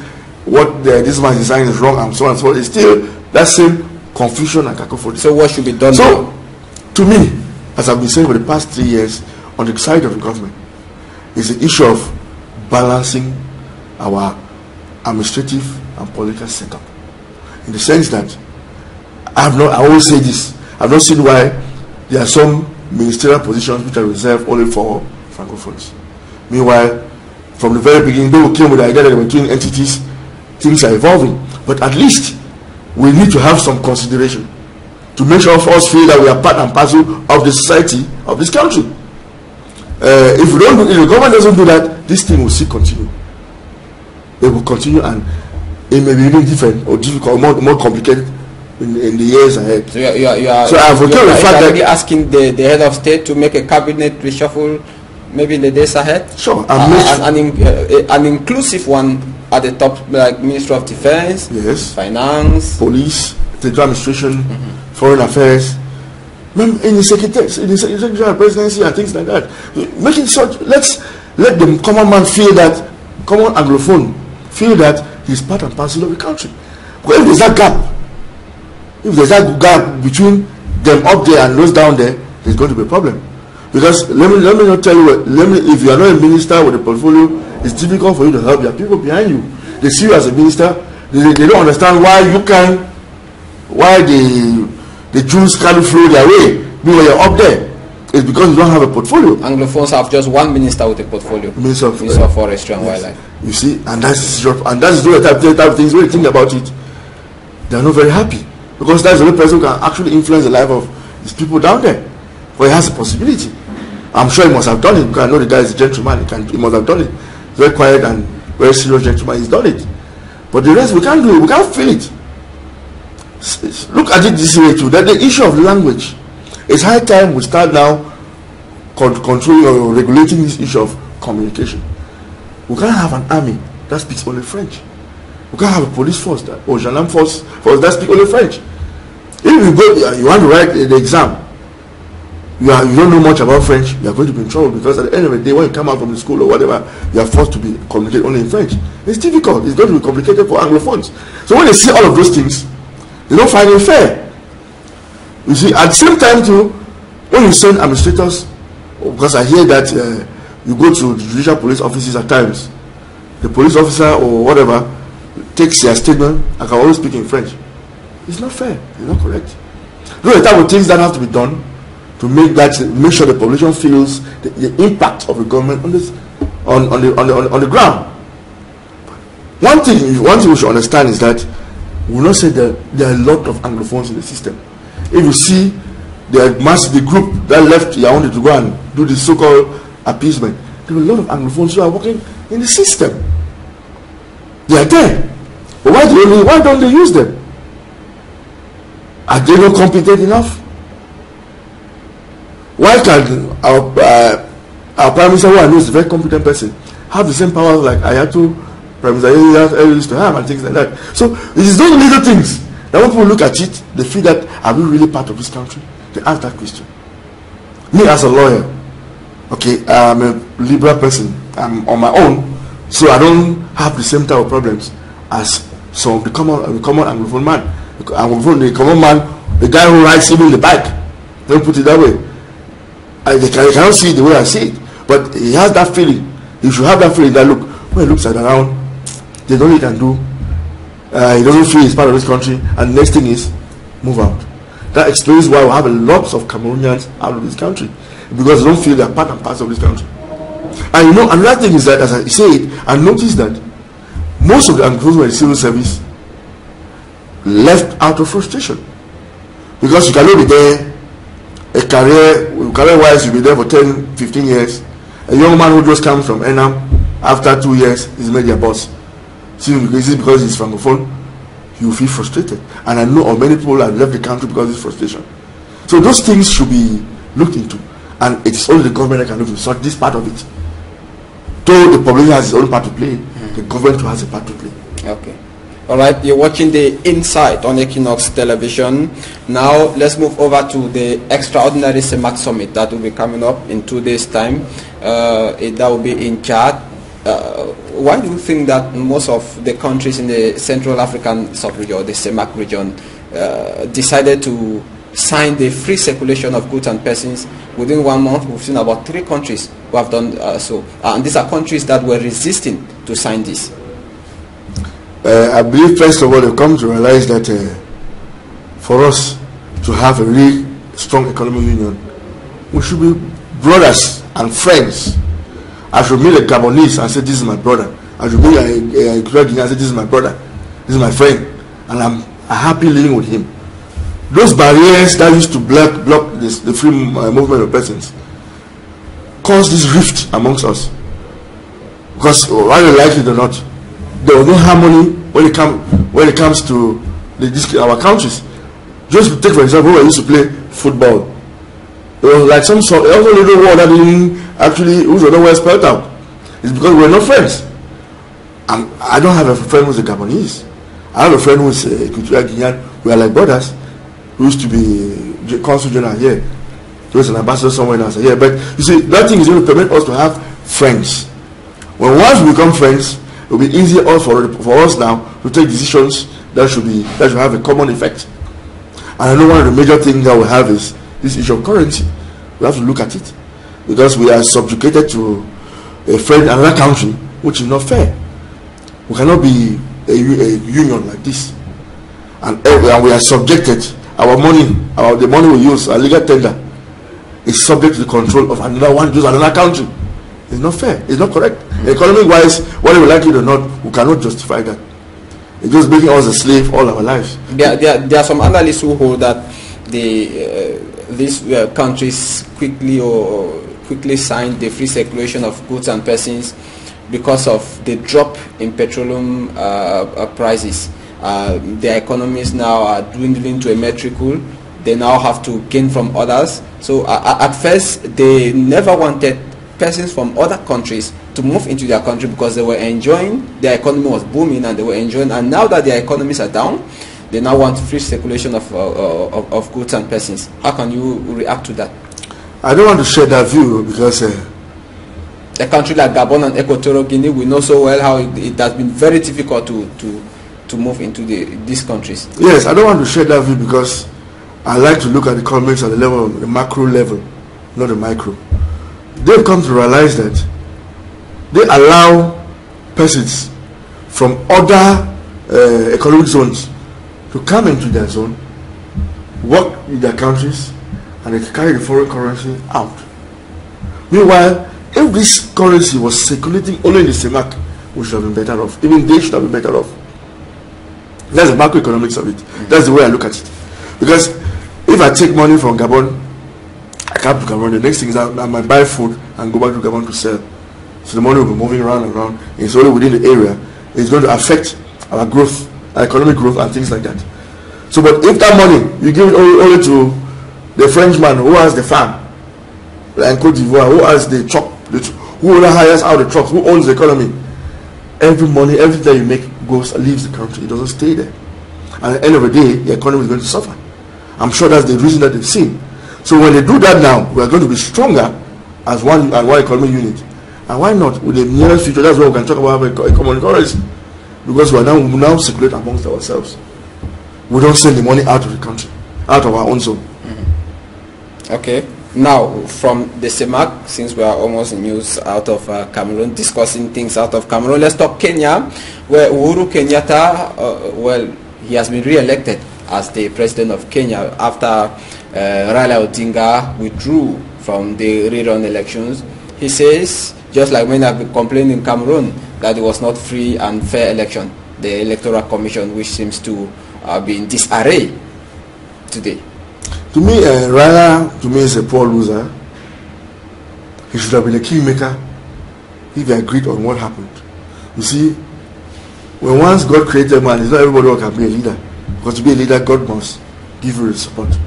what this man is saying is wrong, and so on and so on. It's still that same confusion and cacophony. So what should be done? So, to me, as I've been saying for the past 3 years, on the side of the government, is the issue of balancing our administrative and political setup. In the sense that I always say this, I've not seen why there are some ministerial positions which are reserved only for francophones. Meanwhile, from the very beginning, though we came with the idea that there were twin entities, things are evolving. But at least we need to have some consideration to make sure of us feel that we are part and parcel of the society of this country. If the government doesn't do that, this thing will still continue. It will continue, and it may be really different or difficult, more complicated in the years ahead. So you are asking the head of state to make a cabinet reshuffle maybe in the days ahead? Sure. An inclusive one at the top, like Minister of Defense, yes, Finance, Police, the Administration, Foreign Affairs, in the Secretary of Presidency and things like that. Making such, let's let the common man feel that, common Anglophone feel that he's part and parcel of the country. But if there's that gap between them up there and those down there, there's going to be a problem. Because let me not tell you, if you are not a minister with a portfolio, it's difficult for you to help your people behind you. They see you as a minister, they don't understand why the Jews can't flow their way when you're up there. It's because you don't have a portfolio. Anglophones have just one minister with a portfolio. Minister of Forestry and Wildlife. You see, and that's the type of things when you think about it, they're not very happy. Because that's the only person who can actually influence the life of these people down there. But he has a possibility. I'm sure he must have done it, because I know the guy is a gentleman. He must have done it. Very quiet and very serious gentleman. He's done it. But the rest we can't do it. We can't feel it. Look at it this way too. That the issue of language, it's high time we start now controlling or regulating this issue of communication. We can't have an army that speaks only French. We can't have a police force or gendarme force that speaks only French. If you want to write the exam, you don't know much about French, you are going to be in trouble, because at the end of the day, when you come out from the school or whatever, you are forced to communicate only in French. It's difficult. It's going to be complicated for Anglophones. So when they see all of those things, they don't find it fair. You see, at the same time too, when you send administrators, because I hear that you go to the judicial police offices at times, the police officer or whatever takes their statement, I can always speak in French. It's not fair. It's not correct. Those are the type of things that have to be done to make sure the population feels the impact of the government on the ground. One thing we should understand is that we will not say that there are a lot of Anglophones in the system. If you see the group that left Yaoundé to go and do the so-called appeasement, there are a lot of Anglophones who are working in the system. They are there. But why don't they use them? Are they not competent enough? Why can our Prime Minister, who I know is a very competent person, have the same powers like ACHU Prime Minister used to have and things like that? So it is those little things that when people look at it, they feel that, are we really part of this country? They ask that question. Me as a lawyer, okay, I'm a liberal person, I'm on my own, so I don't have the same type of problems as some the common Anglophone man. The common man, the guy who rides even the bike, don't put it that way. They cannot see it the way I see it, but he has that feeling. He should have that feeling that, look, when he looks around, there's nothing he can do. He doesn't feel he's part of this country, and the next thing is move out. That explains why we have lots of Cameroonians out of this country, because they don't feel they're part and parcel of this country. And you know, another thing is that, as I said, I noticed that most of the those who were in civil service left out of frustration, because you cannot be there a career-wise. You'll be there for 10, 15 years. A young man who just comes from Enam, after 2 years, is made their boss. See, because he's francophone, you feel frustrated. And I know of many people that left the country because of this frustration. So those things should be looked into, and it is only the government that can look into sort this part of it. Though the population has its own part to play, the government too has a part to play. Okay. All right, you're watching the Insight on Equinox Television. Now, let's move over to the extraordinary CEMAC Summit that will be coming up in 2 days' time. That will be in Chad. Why do you think that most of the countries in the Central African sub-region, or the CEMAC region, decided to sign the free circulation of goods and persons? Within 1 month, we've seen about 3 countries who have done so. And these are countries that were resisting to sign this. I believe, first of all, they've come to realize that for us to have a really strong economic union, we should be brothers and friends. I should meet a Gabonese and say, this is my brother. I should meet a Guinean and say, this is my brother. This is my friend. And I'm happy living with him. Those barriers that used to block the free movement of persons caused this rift amongst us. Because whether you like it or not, there was no harmony when it comes to our countries. Just to take for example, when we used to play football, it was like some sort of little word that didn't actually, which was not well spelled out. It's because we're not friends. I don't have a friend who's a Gabonese. I have a friend who's a Guinean. We are like brothers. Who used to be consul general here. He was an ambassador somewhere else here. But you see, that thing is going to permit us to have friends. When once we become friends, it will be easier for us now to take decisions that should have a common effect. And I know one of the major things that we have is this issue of currency. We have to look at it, because we are subjugated to a friend in another country, which is not fair. We cannot be a union like this, and we are subjected. Our money, the money we use, our legal tender, is subject to the control of another country. It's not fair. It's not correct. Economic-wise, whether we like it or not, we cannot justify that. It's just making us a slave all our lives. There are some analysts who hold that these countries quickly signed the free circulation of goods and persons because of the drop in petroleum prices. Their economies now are dwindling to a metrical. They now have to gain from others. So at first, they never wanted persons from other countries to move into their country because they were enjoying, their economy was booming and they were enjoying, and now that their economies are down, they now want free circulation of goods and persons. How can you react to that? I don't want to share that view, because a country like Gabon and Equatorial Guinea, we know so well how it has been very difficult to move into these countries. Yes, I don't want to share that view, because I like to look at economics at the level of the macro level, not the micro. They've come to realize that they allow persons from other economic zones to come into their zone, work in their countries, and they carry the foreign currency out. Meanwhile, if this currency was circulating only in the CEMAC, we should have been better off. Even they should have been better off. That's the macroeconomics of it. That's the way I look at it. Because if I take money from Gabon, I come to Gabon, the next thing is I might buy food and go back to Gabon to sell. So the money will be moving around and around. It's only within the area. It's going to affect our growth, our economic growth, and things like that. So, but if that money, you give it only to the Frenchman who has the farm, like Cote d'Ivoire, who has the truck, who hires out the trucks, who owns the economy, every money, everything that you make leaves the country. It doesn't stay there. And at the end of the day, the economy is going to suffer. I'm sure that's the reason that they've seen. So when they do that now, we are going to be stronger as one economic unit. And why not? With the nearest future, that's why we can talk about a common currency. Because we now circulate amongst ourselves. We don't send the money out of the country, out of our own zone. Okay. Now, from the CEMAC, since we are almost in news out of Cameroon, discussing things out of Cameroon, let's talk Kenya, where Uhuru Kenyatta, he has been re-elected as the president of Kenya after Raila Odinga withdrew from the rerun elections. He says Just like when I've been complaining in Cameroon that it was not free and fair election, the Electoral Commission, which seems to be in disarray today. To me, Raila, to me, is a poor loser. He should have been a kingmaker if he agreed on what happened. You see, when once God created man, it's not everybody who can be a leader. Because to be a leader, God must give you the support.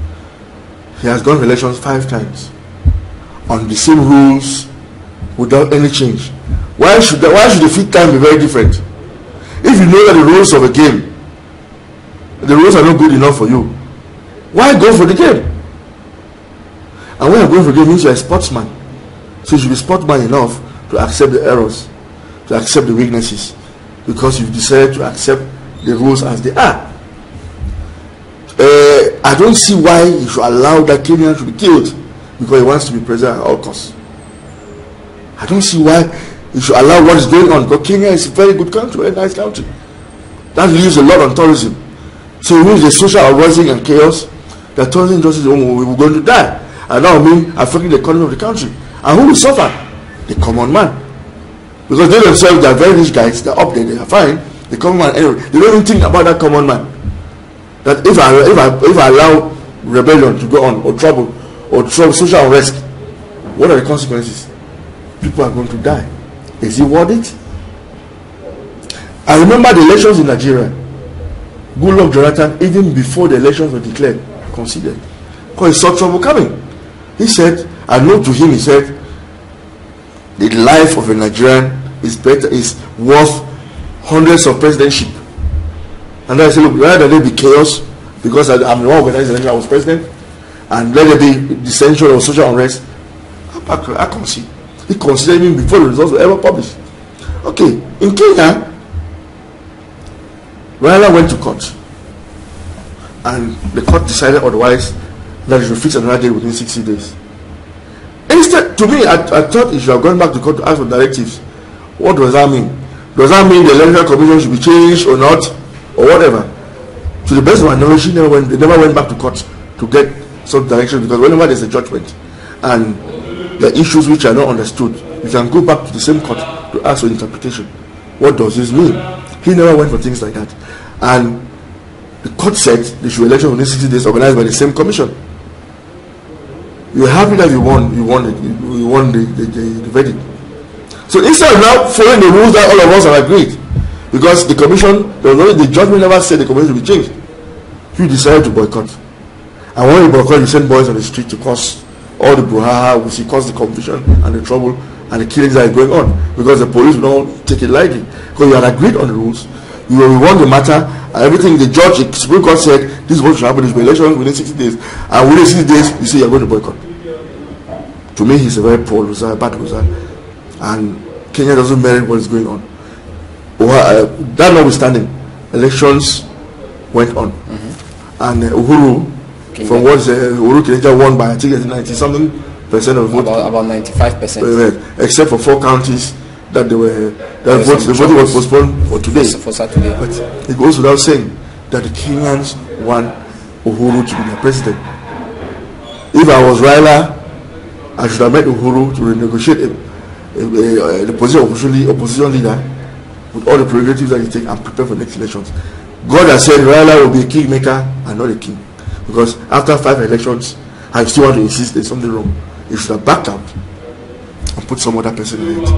He has gone to elections 5 times on the same rules without any change. Why should the 5th time be very different? If you know that the rules of a game, the rules are not good enough for you, why go for the game? And when you're going for the game, means you're a sportsman. So you should be sportsman enough to accept the errors, to accept the weaknesses, because you've decided to accept the rules as they are. I don't see why you should allow that Kenyan to be killed because he wants to be president at all costs. I don't see why you should allow what is going on, because Kenya is a very good country, a nice country. That leaves a lot on tourism. So it means the social uprising and chaos, the tourism industry, we're going to die. And that will mean affecting the economy of the country. And who will suffer? The common man. Because they themselves, they are very rich guys, they're up there, they are fine. The common man, anyway, they don't even think about that common man. That if I allow rebellion to go on, or trouble, social unrest, what are the consequences? People are going to die. Is it worth it? I remember the elections in Nigeria. Goodluck Jonathan, even before the elections were declared, considered, because he saw trouble coming. He said, I know to him, he said, the life of a Nigerian is worth hundreds of presidentship. And I said, look, rather than there be chaos, because I'm the one organizing the election, I was president, and let there be dissension or social unrest, I concede. He considered him before the results were ever published. Okay, in Kenya, Raila went to court, and the court decided otherwise, that he should fix another day within 60 days. Instead, to me, I thought he should have gone back to court to ask for directives. What does that mean? Does that mean the electoral commission should be changed or not, or whatever? To the best of my knowledge, they never went back to court to get some direction, because whenever there's a judgment and the issues which are not understood, you can go back to the same court to ask for interpretation. What does this mean? He never went for things like that. And the court said they should election within 60 days organized by the same commission. You're happy that you won the verdict. So instead of now following the rules that all of us have agreed, because the commission, the judgment never said the commission should be changed, you decided to boycott. And when you boycott, you send boys on the street to cause all the brouhaha, which cause the confusion and the trouble and the killings that are going on, because the police will not take it lightly. Because you had agreed on the rules, you won the matter, and everything. The judge, the Supreme Court said this is what should happen. This election within 60 days, and within 60 days you say you're going to boycott. To me, he's a very poor loser, a bad loser, and Kenya doesn't merit what is going on. That notwithstanding, elections went on, and Uhuru, from what Uhuru Kenyatta won by, I think 90-something% of vote, about 95%, except for 4 counties that the voting was postponed for today. For Saturday. But it goes without saying that the Kenyans want Uhuru to be their president. If I was Raila, I should have met Uhuru to renegotiate the position of opposition leader with all the prerogatives that he takes and prepare for next elections. God has said Raila will be a kingmaker and not a king, because after 5 elections, I still want to insist there's something wrong. He should have backed out and put some other person in it.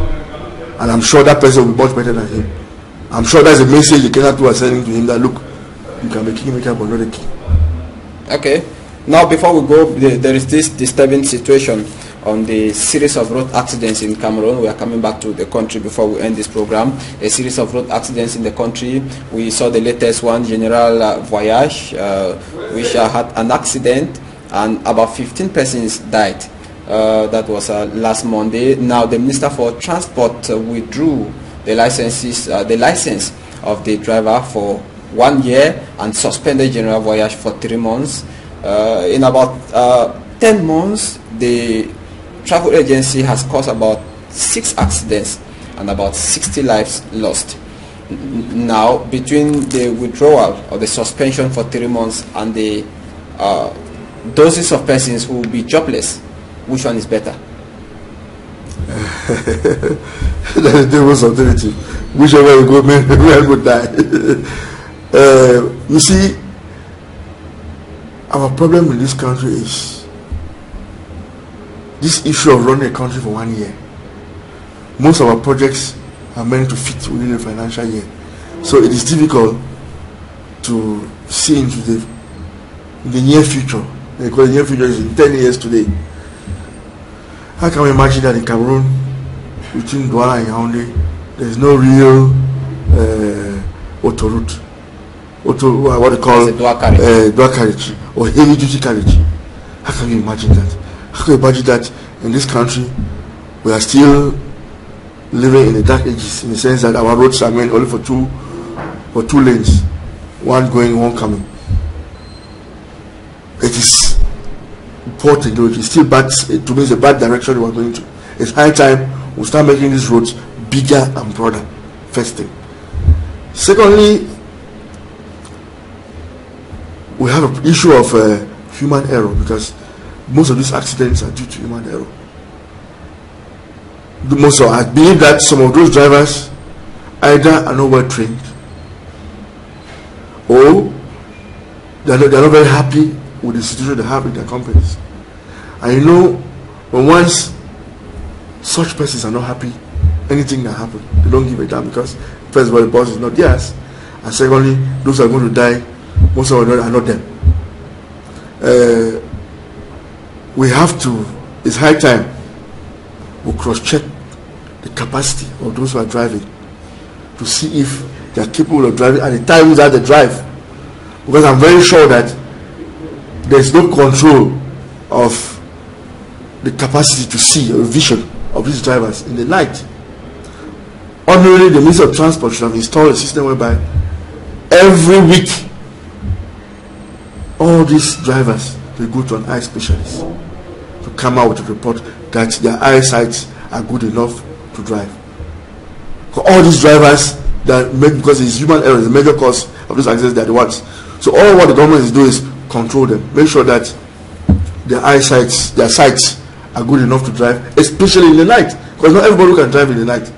And I'm sure that person will be much better than him. I'm sure that's a message the Kenyan people are sending to him, that look, you can be kingmaker but not a king. Okay. Now, before we go, there is this disturbing situation on the series of road accidents in Cameroon. We are coming back to the country before we end this program. A series of road accidents in the country. We saw the latest one, General Voyage, which had an accident and about 15 persons died. That was last Monday. Now the Minister for Transport withdrew the license of the driver for 1 year and suspended General Voyage for 3 months. In about 10 months, the travel agency has caused about 6 accidents and about 60 lives lost. Now, between the withdrawal of the suspension for 3 months and the dozens of persons who will be jobless, which one is better? That is devil's alternative. Whichever you go, man will die. You see, our problem in this country is this issue of running a country for 1 year. Most of our projects are meant to fit within a financial year, so it is difficult to see into the near future, because the near future is in 10 years today. How can we imagine that in Cameroon, between Douala and Yaoundé, there is no real autoroute, what they call dual carriage or heavy duty carriage? How can you imagine that? How can you imagine that in this country we are still living in the dark ages, in the sense that our roads are meant only for two lanes, one going, one coming? It is important, though it is still bad. To me, it's a bad direction we are going to. It's high time we start making these roads bigger and broader. First thing. Secondly, we have an issue of human error, because most of these accidents are due to human error. I believe that some of those drivers either are not well trained, or they are not very happy with the situation they have in their companies. And you know, when once such persons are not happy, anything can happen. They don't give a damn, because first of all, the boss is not theirs, and secondly, those who are going to die, most of them are not them. We have to, it's high time we cross-check the capacity of those who are driving, to see if they are capable of driving at the times that they drive. Because I'm very sure that there's no control of the capacity to see or vision of these drivers in the night. Ordinarily, the Ministry of Transport should have installed a system whereby every week all these drivers will go to an eye specialist to come out with a report that their eyesight are good enough to drive. For all these drivers that make, because it's human error, the major cause of these accidents, they are the ones. So all what the government is doing is control them, make sure that their sights are good enough to drive, especially in the night, because not everybody can drive in the night.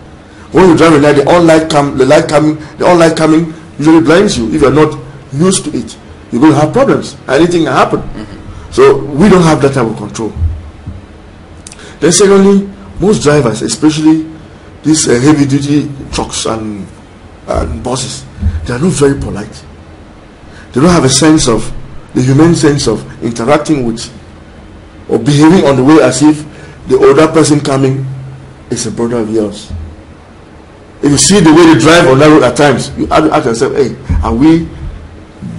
When you drive in the night, the on-light coming usually blinds you. If you are not used to it, you're going to have problems. Anything can happen. So we don't have that type of control. Then secondly, most drivers, especially these heavy duty trucks and buses, they are not very polite. They don't have a sense of, the humane sense of interacting with or behaving on the way as if the older person coming is a brother of yours. If you see the way they drive on that road at times, you have to ask yourself, hey, are we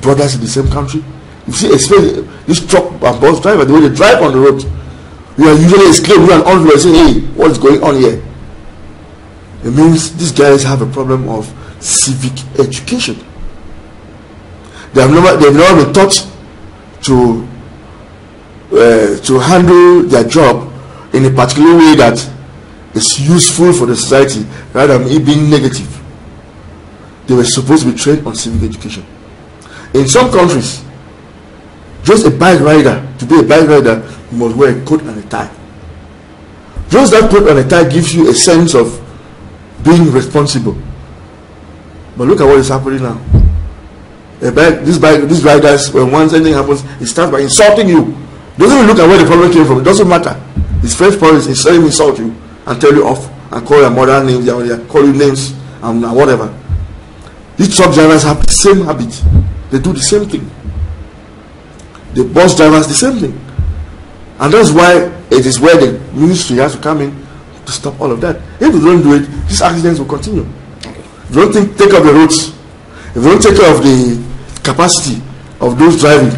brothers in the same country? You see, especially this truck and bus driver, the way they drive on the road, you are usually exclaimed, you are an saying, hey, what's going on here? It means these guys have a problem of civic education. They've never been taught to handle their job in a particular way that is useful for the society, rather than it being negative. They were supposed to be trained on civic education. In some countries, just a bike rider, to be a bike rider, you must wear a coat and a tie. Just that coat and a tie gives you a sense of being responsible. But look at what is happening now. These riders, when once anything happens, it starts by insulting you. Doesn't even look at where the problem came from. It doesn't matter. His first point is let him insult you and tell you off and call your mother names, call you names and whatever. These truck drivers have the same habit. They do the same thing. The bus drivers the same thing. And that's why it is where the ministry has to come in to stop all of that. If we don't do it, these accidents will continue. If you don't take care of the roads, if you don't take care of the capacity of those driving,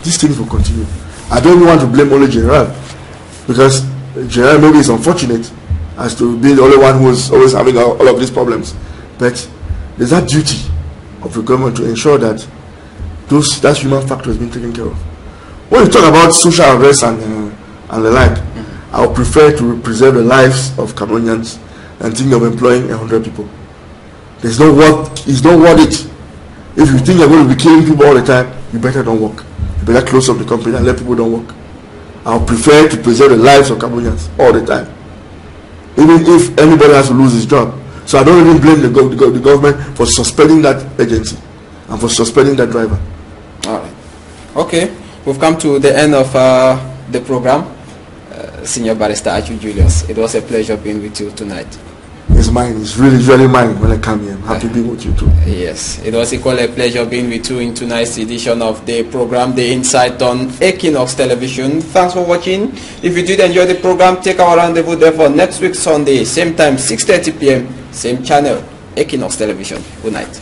these things will continue. I don't want to blame only General, because General maybe is unfortunate as to be the only one who is always having all of these problems. But there's that duty of the government to ensure that that human factor is being taken care of. When you talk about social unrest and the like, I would prefer to preserve the lives of Cameroonians and think of employing 100 people. It's not worth it. If you think you're going to be killing people all the time, you better don't work. You better close up the company and let people don't work. I would prefer to preserve the lives of Cameroonians all the time. even if anybody has to lose his job. So I don't really blame the government for suspending that agency and for suspending that driver. All right. Okay, we've come to the end of the program. Senior Barrister ACHU Julius, it was a pleasure being with you tonight. It's mine. It's really mine when I come here. I'm happy being with you too. Yes, it was equally a pleasure being with you in tonight's edition of the program, The Insight on Equinoxe Television. Thanks for watching. If you did enjoy the program, take our rendezvous there for next week Sunday, same time, 6:30 p.m., same channel, Equinoxe Television. Good night.